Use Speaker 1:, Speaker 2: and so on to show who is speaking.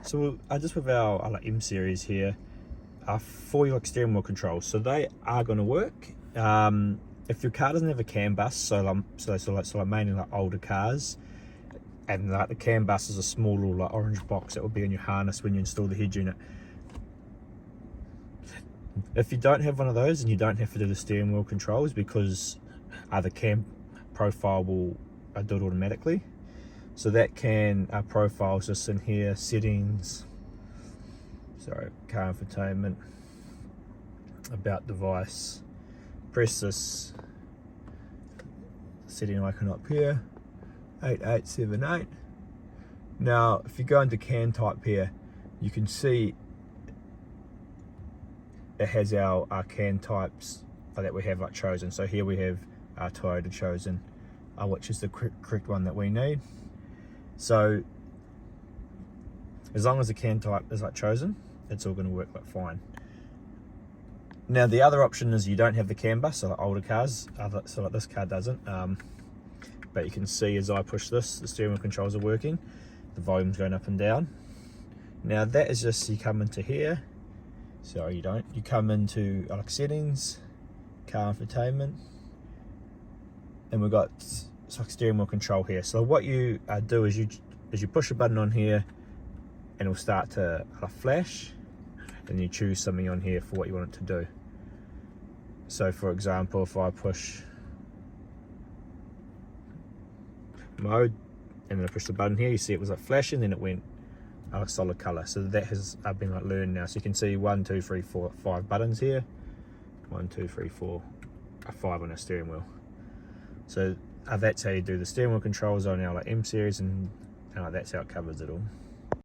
Speaker 1: So just with our like M Series here, for your steering wheel controls, so they are going to work. If your car doesn't have a CAN bus, so mainly like older cars, and like the CAN bus is a small little like orange box that will be in your harness when you install the head unit. If you don't have one of those, and you don't have to do the steering wheel controls, because the CAN profile will do it automatically. So that CAN profiles just in here, settings, sorry, car infotainment, about device, press this setting icon up here, 8878. Now if you go into CAN type here, you can see it has our CAN types that we have like chosen. So here we have our Toyota chosen, which is the correct one that we need. So as long as the CAN type is like chosen, it's all going to work like fine. Now the other option is you don't have the CAN bus, so like older cars, so like this car doesn't. But you can see as I push this, the steering wheel controls are working, the volume's going up and down. Now that is just, you come into here, sorry you don't, you come into like settings, car infotainment, and we've got like steering wheel control here. So what you do is you push a button on here, and it'll start to flash, and you choose something on here for what you want it to do. So for example, if I push mode and then I push the button here, you see it was like flashing, then it went a solid color. So that has been like learned now. So you can see 1, 2, 3, 4, 5 buttons here. 1, 2, 3, 4, 5 on our steering wheel. So that's how you do the steering wheel controls on our like M Series, and that's how it covers it all.